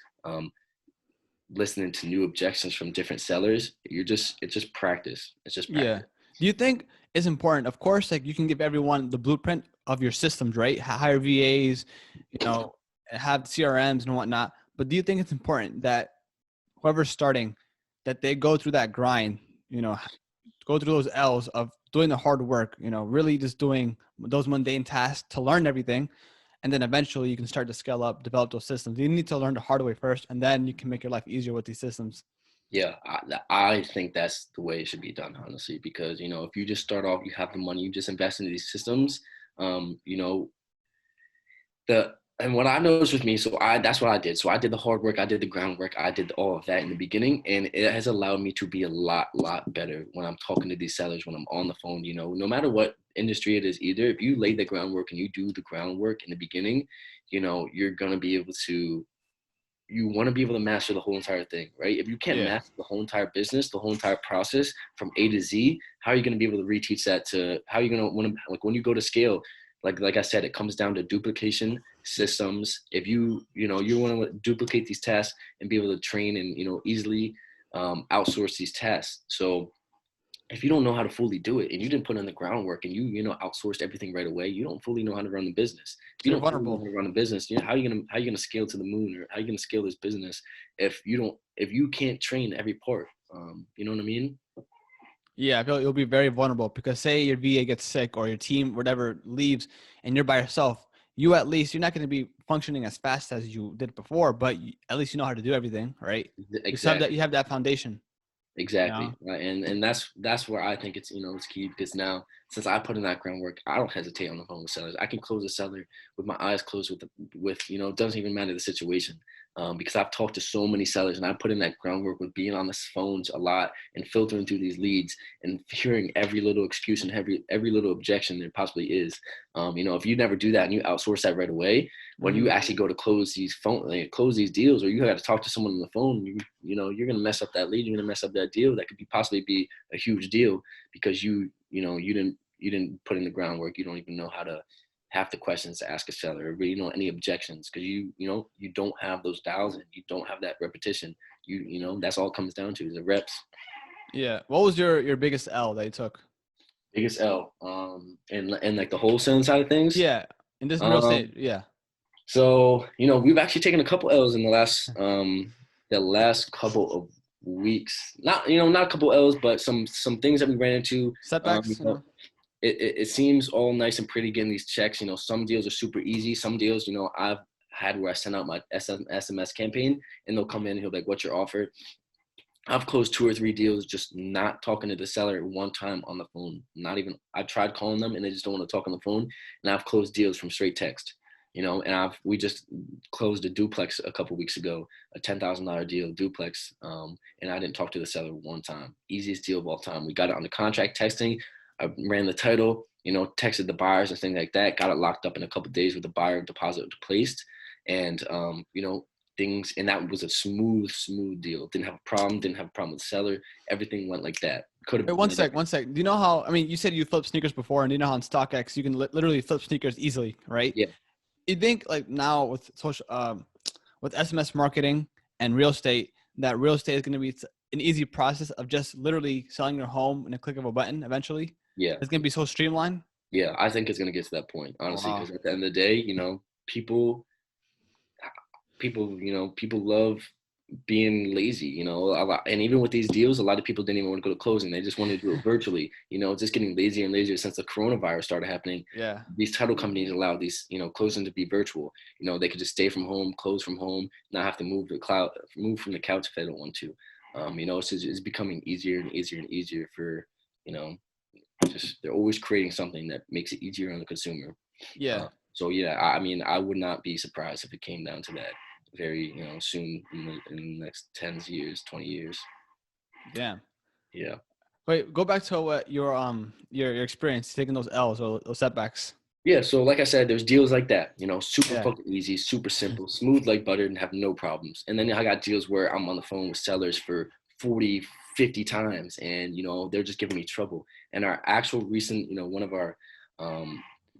listening to new objections from different sellers, it's just practice. It's just Yeah. practice. Do you think it's important? Of course, like, you can give everyone the blueprint of your systems, right? Hire VAs, have CRMs and whatnot. But do you think it's important that whoever's starting, that they go through that grind, go through those L's of doing the hard work, really just doing those mundane tasks to learn everything. And then eventually you can start to scale up, develop those systems. You need to learn the hard way first, and then you can make your life easier with these systems. Yeah, I think that's the way it should be done, honestly, because, if you just start off, you have the money, you just invest into these systems, you know, and what I noticed with me, that's what I did. So I did the hard work, I did the groundwork, I did all of that in the beginning, and it has allowed me to be a lot better when I'm talking to these sellers, when I'm on the phone. No matter what industry it is, either if you lay the groundwork and you do the groundwork in the beginning, you're gonna be able to. You want to be able to master the whole entire thing, right? If you can't Yeah. master the whole entire business, the whole entire process from A to Z, how are you going to be able to reteach that to, how are you going to want to, like, when you go to scale, like I said, it comes down to duplication systems. If you want to duplicate these tasks and be able to train and, easily outsource these tasks. So if you don't know how to fully do it and you didn't put in the groundwork and you outsourced everything right away, you don't fully know how to run the business. If So you you're don't fully know vulnerable. how to run a business, how are you gonna scale to the moon, or how are you gonna scale this business if you can't train every part? You know what I mean? Yeah, I feel you'll be very vulnerable because say your VA gets sick or your team, whatever, leaves and you're by yourself. You're not going to be functioning as fast as you did before, but at least you know how to do everything, right? Exactly. You have that foundation. Exactly. Right. And that's where I think it's key, because now, since I put in that groundwork, I don't hesitate on the phone with sellers. I can close a seller with my eyes closed, with it doesn't even matter the situation. Because I've talked to so many sellers and I put in that groundwork with being on the phones a lot and filtering through these leads and hearing every little excuse and every little objection there possibly is. If you never do that and you outsource that right away, when you actually go to close these deals, or you got to talk to someone on the phone, you're going to mess up that lead. You're going to mess up that deal that could possibly be a huge deal, because you didn't put in the groundwork. You don't even know how to, half the questions to ask a seller, or any objections, because you don't have those dials and you don't have that repetition. That's all it comes down to, is the reps. Yeah. What was your biggest L that you took? Biggest L, and like the wholesaling side of things. Yeah. In this real Um, estate. Yeah. So, we've actually taken a couple L's in the last couple of weeks. Not a couple L's, but some things that we ran into. Setbacks, It seems all nice and pretty getting these checks. Some deals are super easy. Some deals, I've had where I send out my SMS campaign and they'll come in and he'll be like, "What's your offer?" I've closed 2 or 3 deals just not talking to the seller one time on the phone. Not even, I tried calling them and they just don't want to talk on the phone. And I've closed deals from straight text, and we just closed a duplex a couple weeks ago, a $10,000 deal duplex. And I didn't talk to the seller one time. Easiest deal of all time. We got it on the contract texting. I ran the title, texted the buyers and things like that. Got it locked up in a couple of days with the buyer deposit placed. And, things, and that was a smooth deal. Didn't have a problem with the seller. Everything went like that. Could have. Wait, one sec. Do you know how, you said you flipped sneakers before, and do you know how on StockX you can literally flip sneakers easily, right? Yeah. You think like now with with SMS marketing and real estate, that real estate is going to be an easy process of just literally selling your home in a click of a button eventually? Yeah. It's going to be so streamlined. Yeah. I think it's going to get to that point, honestly, Wow. because at the end of the day, people love being lazy, a lot. And even with these deals, a lot of people didn't even want to go to closing. They just wanted to do it virtually. It's just getting lazier and lazier since the coronavirus started happening. Yeah. These title companies allow these, closing to be virtual. They could just stay from home, close from home, not have to move from the couch if they don't want to. It's becoming easier and easier and easier for, just, they're always creating something that makes it easier on the consumer. Yeah. So yeah, I would not be surprised if it came down to that very, soon in the next 10 years, 20 years. Damn. Yeah. Wait, go back to what your experience taking those L's or those setbacks. Yeah. So like I said, there's deals like that, super Yeah. fucking easy, super simple, smooth like butter, and have no problems. And then I got deals where I'm on the phone with sellers for 40, 50 times, and they're just giving me trouble. And our actual recent, one of our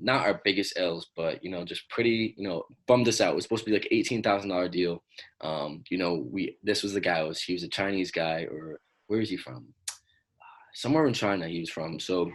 not our biggest L's, but just pretty, bummed us out. It was supposed to be like $18,000 deal. This was the guy. He was a Chinese guy, or where is he from? Somewhere in China he was from. So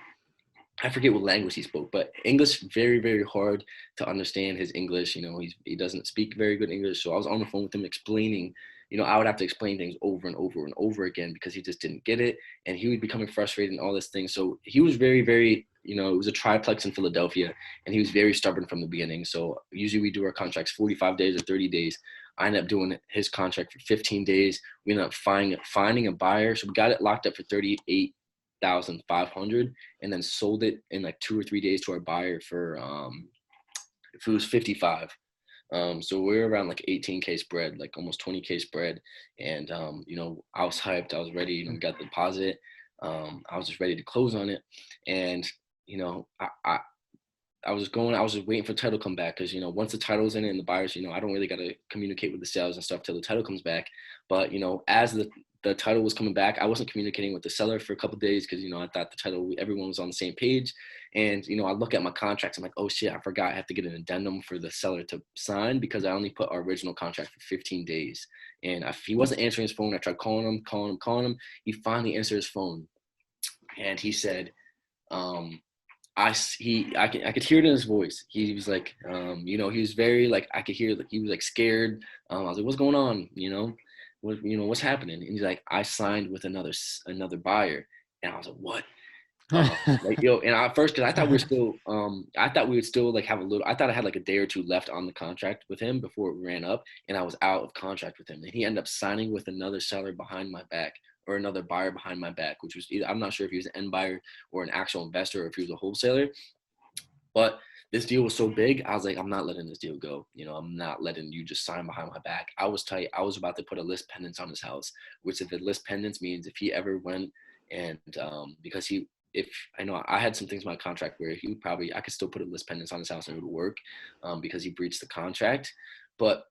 I forget what language he spoke, but English, very, very hard to understand his English. He doesn't speak very good English. So I was on the phone with him explaining, I would have to explain things over and over and over again because he just didn't get it. And he was becoming frustrated and all this thing. So he was very, very, it was a triplex in Philadelphia, and he was very stubborn from the beginning. So usually we do our contracts 45 days or 30 days. I ended up doing his contract for 15 days. We ended up finding a buyer. So we got it locked up for 38,500, and then sold it in like 2 or 3 days to our buyer for if it was 55. So we were around like 18K spread, like almost 20K spread. And, I was hyped. I was ready. We got the deposit. I was just ready to close on it. And, I was just waiting for the title to come back because, once the title's in it and the buyers, I don't really got to communicate with the sales and stuff till the title comes back. But, as the title was coming back, I wasn't communicating with the seller for a couple of days because, I thought the title, everyone was on the same page. And, I look at my contracts. I'm like, oh, shit, I forgot I have to get an addendum for the seller to sign because I only put our original contract for 15 days. And he wasn't answering his phone. I tried calling him. He finally answered his phone. And he said, I could hear it in his voice. He was like, he was very like, I could hear like he was like scared. I was like, what's going on? What's happening? And he's like, I signed with another buyer. And I was like, what? And at first, because I thought we would still like have I thought I had like a day or two left on the contract with him before it ran up, and I was out of contract with him. And he ended up signing with another seller behind my back, or another buyer behind my back, which was I'm not sure if he was an end buyer or an actual investor, or if he was a wholesaler. But this deal was so big, I was like, I'm not letting this deal go. I'm not letting you just sign behind my back. I was tight. I was about to put a list pendants on his house, which if the list pendants means if he ever went and because if I know I had some things in my contract where I could still put a list pendants on his house and it would work because he breached the contract. But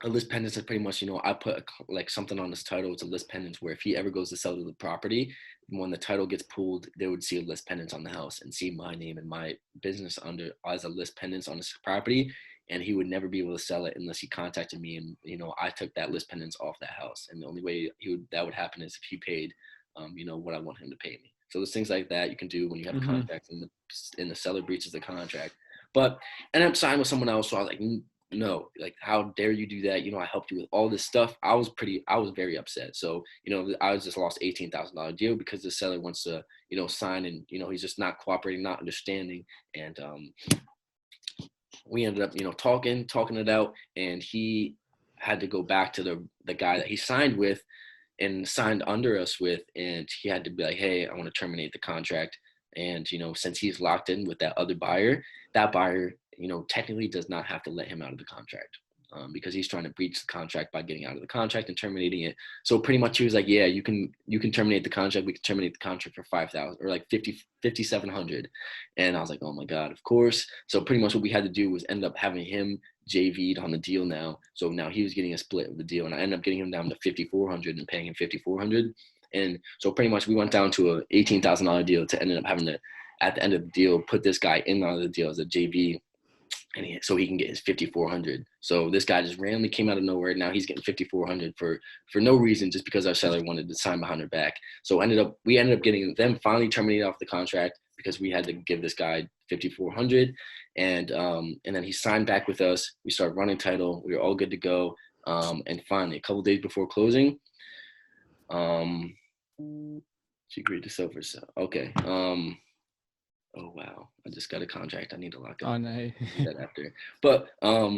a list pendants is pretty much, I put like something on his title. It's a list pendants where if he ever goes to sell to the property, when the title gets pulled, they would see a list pendants on the house and see my name and my business under as a list pendants on his property. And he would never be able to sell it unless he contacted me. And, I took that list pendants off that house. And the only way that would happen is if he paid, what I want him to pay me. So there's things like that you can do when you have a contract and the seller breaches the contract. But I ended up signing with someone else. So I was like, no, like, how dare you do that? I helped you with all this stuff. I was very upset. So, I just lost $18,000 deal because the seller wants to, sign and, he's just not cooperating, not understanding. And we ended up, talking it out, and he had to go back to the guy that he signed with and signed under us with, and he had to be like, hey, I want to terminate the contract. And, since he's locked in with that other buyer, that buyer, technically does not have to let him out of the contract because he's trying to breach the contract by getting out of the contract and terminating it. So pretty much he was like, yeah, you can terminate the contract. We can terminate the contract for 5,000 or like 5,700. And I was like, oh my God, of course. So pretty much what we had to do was end up having him JV'd on the deal now. So now he was getting a split of the deal, and I ended up getting him down to 5,400 and paying him 5,400. And so pretty much we went down to a $18,000 deal to end up having to, at the end of the deal, put this guy in on the deal as a JV, and so he can get his 5,400. So this guy just randomly came out of nowhere. Now he's getting 5,400 for no reason, just because our seller wanted to sign behind her back. So we ended up getting them finally terminated off the contract because we had to give this guy 5,400, and then he signed back with us. We started running title. We were all good to go. And finally, a couple days before closing, she agreed to sell for sale. Okay. Oh wow! I just got a contract. I need to lock up. Oh no. That after. But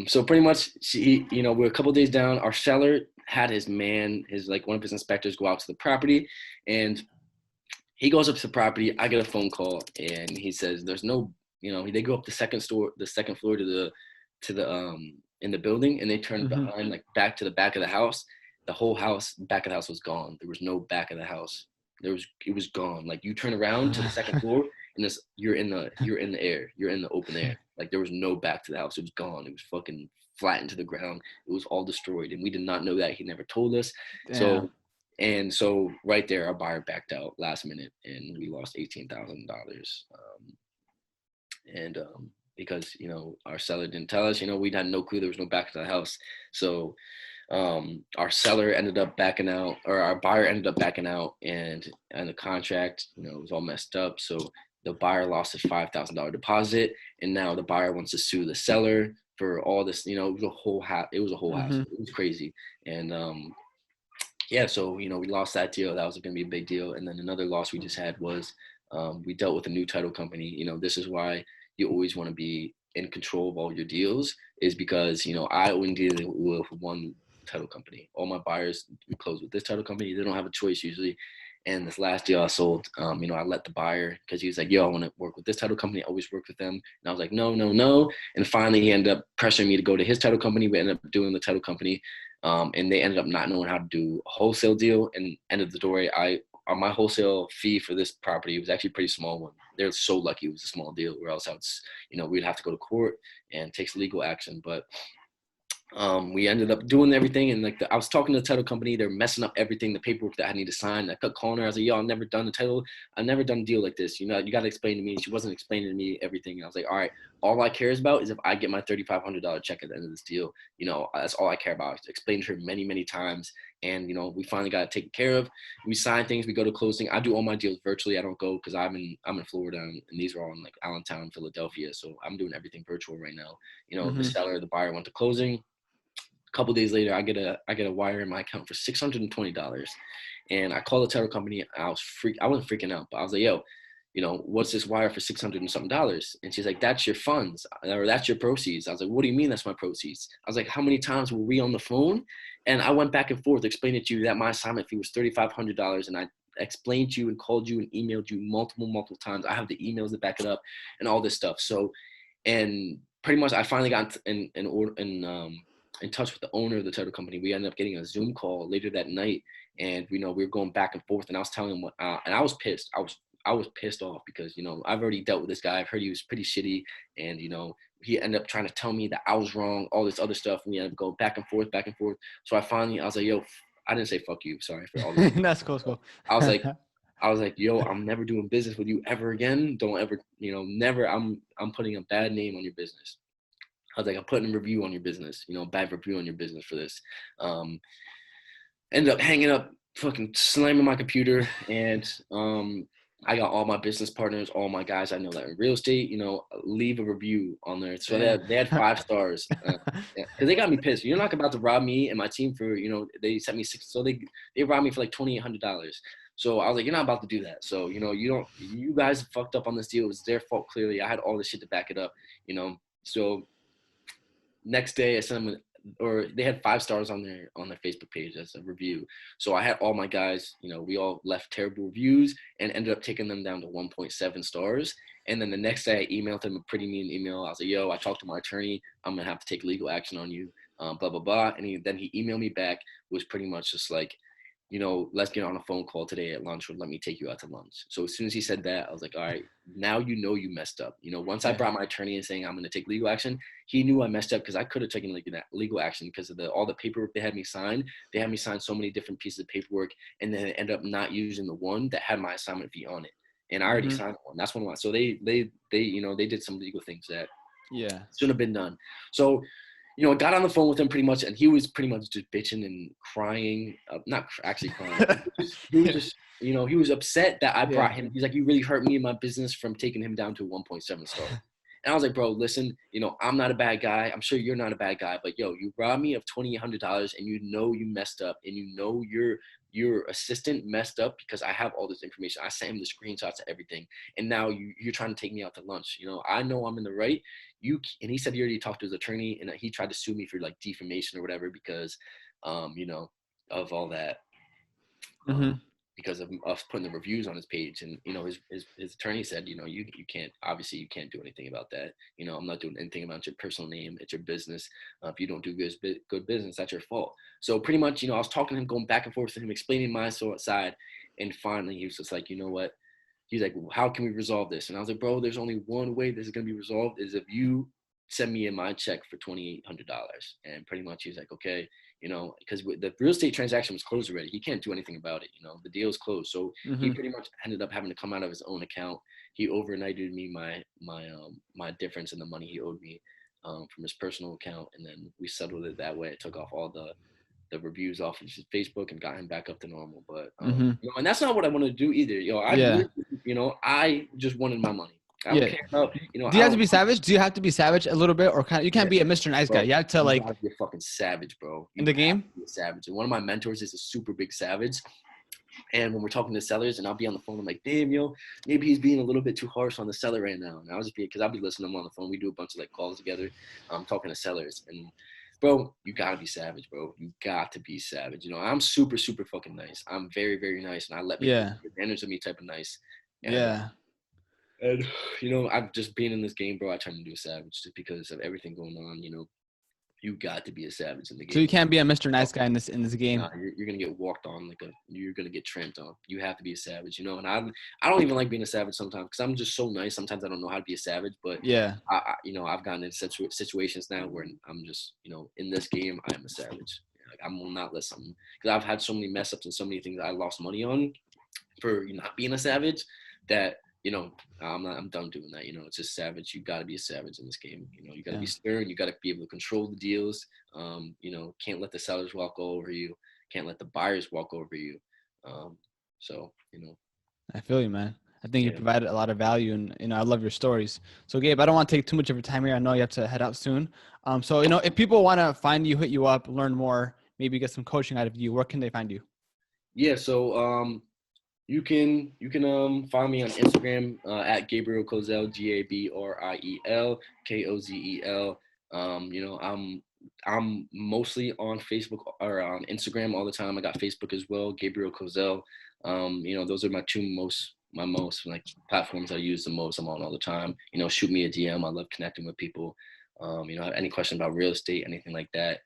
so pretty much, we're a couple days down. Our seller had his one of his inspectors go out to the property, and he goes up to the property. I get a phone call, and he says, "There's no," they go up the second floor to the in the building, and they turn behind, like back to the back of the house. The whole house, back of the house was gone. There was no back of the house. It was gone. Like, you turn around to the second floor, and you're in the air. You're in the open air. Like, there was no back to the house. It was gone. It was fucking flattened to the ground. It was all destroyed, and we did not know that. He never told us. Damn. So right there, our buyer backed out last minute, and we lost $18,000. Because our seller didn't tell us. We had no clue there was no back to the house. So our seller ended up backing out, or our buyer ended up backing out, and the contract, it was all messed up. So the buyer lost his $5,000 deposit, and now the buyer wants to sue the seller for all this, you know, it was a whole house. It was a whole house. Mm-hmm. It was crazy. And yeah, so you know, we lost that deal. That was going to be a big deal. And then another loss we just had was we dealt with a new title company. You know, this is why you always want to be in control of all your deals, is because, you know, I only deal with one title company. All my buyers, we close with this title company. They don't have a choice usually. And this last deal I sold, you know, I let the buyer, because he was like, yo, I want to work with this title company. I always work with them. And I was like, no, no, no. And finally, he ended up pressuring me to go to his title company. We ended up doing the title company. And they ended up not knowing how to do a wholesale deal. And end of the story, my wholesale fee for this property was actually a pretty small one. They're so lucky it was a small deal, or else you know, we'd have to go to court and take legal action. But we ended up doing everything, and like I was talking to the title company, they're messing up everything, the paperwork that I need to sign. I kept calling her. I was like, yo, I've never done a title. I've never done a deal like this. You know, you got to explain to me. She wasn't explaining to me everything. And I was like, all right, all I care about is if I get my $3,500 check at the end of this deal. You know, that's all I care about. I explained to her many, many times. And, you know, we finally got it taken care of. We sign things. We go to closing. I do all my deals virtually. I don't go because I'm in Florida, and these are all in like Allentown, Philadelphia. So I'm doing everything virtual right now. You know, the Mm-hmm. seller, the buyer went to closing. Couple days later, I get a wire in my account for $620, and I call the title company. I wasn't freaking out, but I was like, "Yo, you know, what's this wire for $600 and something dollars?" And she's like, "That's your funds, or that's your proceeds." I was like, "What do you mean that's my proceeds?" I was like, "How many times were we on the phone?" And I went back and forth explaining to you that my assignment fee was $3,500, and I explained to you and called you and emailed you multiple times. I have the emails that back it up and all this stuff. So, and pretty much, I finally got in touch with the owner of the title company. We ended up getting a Zoom call later that night, and you know, we were going back and forth. And I was telling him and I was pissed. I was pissed off because, you know, I've already dealt with this guy. I've heard he was pretty shitty, and you know, he ended up trying to tell me that I was wrong, all this other stuff. And we ended up going back and forth, back and forth. So I was like, yo, I didn't say fuck you. Sorry for all the. That's cool. That's cool. I was like, yo, I'm never doing business with you ever again. Don't ever, you know, never. I'm putting a bad name on your business. I was like, I'm putting a review on your business, you know, bad review on your business for this. Ended up hanging up, fucking slamming my computer, and I got all my business partners, all my guys I know that in real estate, you know, leave a review on there. So Damn. they had 5 stars. Because they got me pissed. You're not about to rob me and my team for, you know, they sent me six. So they robbed me for like $2,800. So I was like, you're not about to do that. So, you know, you guys fucked up on this deal. It was their fault, clearly. I had all this shit to back it up, you know. So next day I sent them, or they had 5 stars on their Facebook page as a review. So I had all my guys, you know, we all left terrible reviews and ended up taking them down to 1.7 stars. And then the next day I emailed him a pretty mean email. I was like, yo, I talked to my attorney. I'm going to have to take legal action on you, blah, blah, blah. And then he emailed me back, was pretty much just like, you know, let's get on a phone call today at lunch, or let me take you out to lunch. So as soon as he said that, I was like, all right, now you know you messed up. You know, once I Yeah. brought my attorney in saying I'm going to take legal action, he knew I messed up, because I could have taken legal action because of all the paperwork they had me sign. They had me sign so many different pieces of paperwork, and then ended up not using the one that had my assignment fee on it. And I already Mm-hmm. signed one. That's one. So they you know, they did some legal things that Yeah. shouldn't have been done. So, you know, I got on the phone with him pretty much, and he was pretty much just bitching and crying, not actually crying. He was just, you know, he was upset that I Yeah. brought him. He's like, you really hurt me in my business from taking him down to 1.7 stars. And I was like, bro, listen, you know, I'm not a bad guy. I'm sure you're not a bad guy, but yo, you robbed me of $2,800, and you know you messed up, and you know your assistant messed up, because I have all this information. I sent him the screenshots of everything, and now you're trying to take me out to lunch. You know, I know I'm in the right. And he said he already talked to his attorney, and he tried to sue me for like defamation or whatever, because, you know, of all that. Mm-hmm. Because of us putting the reviews on his page. And, you know, his attorney said, you know, you can't, obviously you can't do anything about that. You know, I'm not doing anything about your personal name. It's your business. If you don't do good business, that's your fault. So pretty much, you know, I was talking to him, going back and forth to him, explaining my side. And finally he was just like, you know what? He's like, well, how can we resolve this? And I was like, bro, there's only one way this is going to be resolved, is if you send me in my check for $2,800. And pretty much he's like, okay, you know, because the real estate transaction was closed already. He can't do anything about it. You know, the deal's closed. So he Mm-hmm. pretty much ended up having to come out of his own account. He overnighted me my difference in the money he owed me from his personal account. And then we settled it that way. I took off all the reviews off of his Facebook and got him back up to normal. But Mm-hmm. you know, and that's not what I want to do either. You know, Yeah. I just wanted my money. I don't Yeah. care about, you know, Do I you have to don't, be savage? Do you have to be savage a little bit, or you can't yeah, be a Mr. Nice guy? bro, You have to you like gotta be a fucking savage, bro. in You the have game. to be a savage. And one of my mentors is a super big savage. And when we're talking to sellers and I'll be on the phone, I'm like, damn, yo, maybe he's being a little bit too harsh on the seller right now. And I'll just be, because I'll be listening to him on the phone. We do a bunch of like calls together, talking to sellers. And bro, you gotta be savage, bro. You got to be savage. You know, I'm super, super fucking nice. I'm very, very nice. And I let people Yeah. take advantage of me type of nice. And, Yeah. and you know, I've just been in this game, bro. I try to do savage just because of everything going on. You know, you got to be a savage in the So you game. can't be a Mr. Nice guy in this game. Nah, you're gonna get walked on you're gonna get tramped on. You have to be a savage, you know. And I don't even like being a savage sometimes because I'm just so nice. Sometimes I don't know how to be a savage, but Yeah. you know, I've gotten in situations now where I'm just, you know, in this game I am a savage. Like I will not let something, because I've had so many mess ups and so many things I lost money on for not being a savage that, you know, I'm done doing that. You know, it's just savage. You got to be a savage in this game. You know, you got to Yeah. be stern. You got to be able to control the deals. You know, can't let the sellers walk all over you. Can't let the buyers walk over you. So, you know, I feel you, man. I think you yeah. provided a lot of value, and you know, I love your stories. So, Gabe, I don't want to take too much of your time here. I know you have to head out soon. So you know, if people want to find you, hit you up, learn more, maybe get some coaching out of you, where can they find you? Yeah. So, you can find me on Instagram at Gabriel Kozel, GABRIEL KOZEL. You know, I'm mostly on Facebook or on Instagram all the time. I got Facebook as well, Gabriel Kozel. You know, those are my most like platforms I use the most. I'm on all the time. You know, shoot me a DM. I love connecting with people. You know, have any question about real estate, anything like that.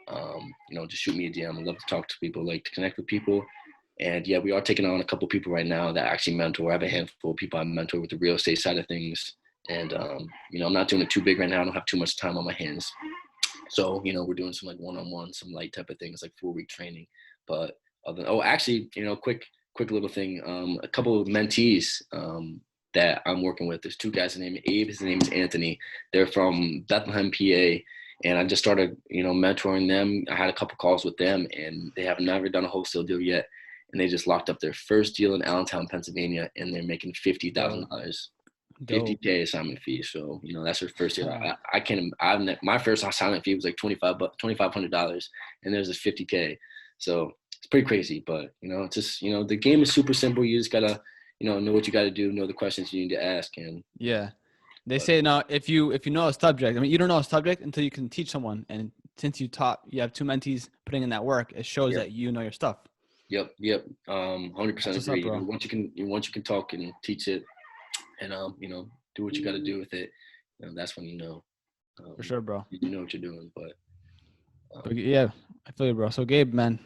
You know, just shoot me a DM. I love to talk to people, like to connect with people. And yeah, we are taking on a couple people right now that actually mentor. I have a handful of people I mentor with the real estate side of things. And, you know, I'm not doing it too big right now. I don't have too much time on my hands. So, you know, we're doing some like one-on-one, some light type of things, like 4-week training. But actually, you know, quick little thing. A couple of mentees that I'm working with. There's two guys. His name is Abe. His name is Anthony. They're from Bethlehem, PA. And I just started, you know, mentoring them. I had a couple calls with them, and they have never done a wholesale deal yet. And they just locked up their first deal in Allentown, Pennsylvania, and they're making $50,000. Dope. 50K assignment fee. So, you know, that's her first deal. I can't. My first assignment fee was like $2,500, and there's a 50K. So it's pretty crazy. But you know, it's just, you know, the game is super simple. You just gotta, you know what you gotta do, know the questions you need to ask, and Yeah. They but say now if you know a subject, I mean, you don't know a subject until you can teach someone. And since you have two mentees putting in that work, it shows yeah, that you know your stuff. yep. 100% That's what's up, agree. You know, bro. once you can talk and teach it, and you know, do what you got to do with it. You know, that's when you know, For sure, bro. you know what you're doing. But But yeah, I feel you, bro. So Gabe, man,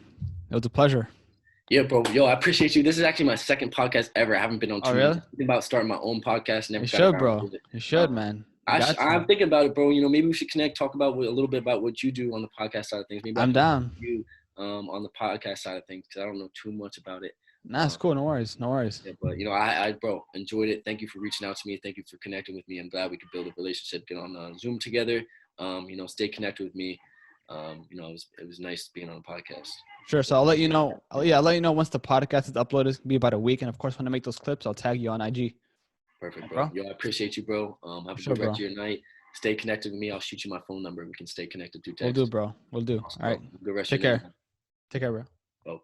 it was a pleasure. yeah, bro. Yo, I appreciate you. This is actually my second podcast ever. I haven't been on Oh, too many. really? I'm thinking about starting my own podcast. Never You got should, around bro. to it. You should, man. You got I'm to. thinking about it, bro. You know, maybe we should connect, talk about a little bit about what you do on the podcast side of things. Maybe I I'm can down. you on the podcast side of things because I don't know too much about it. Nah, it's cool. No worries. No worries. Yeah, but you know, bro, enjoyed it. Thank you for reaching out to me. Thank you for connecting with me. I'm glad we could build a relationship, get on Zoom together. You know, stay connected with me. You know, it was nice being on a podcast. Sure. So, So I'll let you know. I'll let you know once the podcast is uploaded. It's gonna be about a week. And of course, when I make those clips, I'll tag you on IG. perfect, bro. Bro. Yo, I appreciate you, bro. Have For a sure, good rest bro. of your night. Stay connected with me. I'll shoot you my phone number. We can stay connected through We'll do, text. bro. We'll do. Awesome, All bro. right. Have a good rest of Take your night, care. man. Take care, bro. Bro.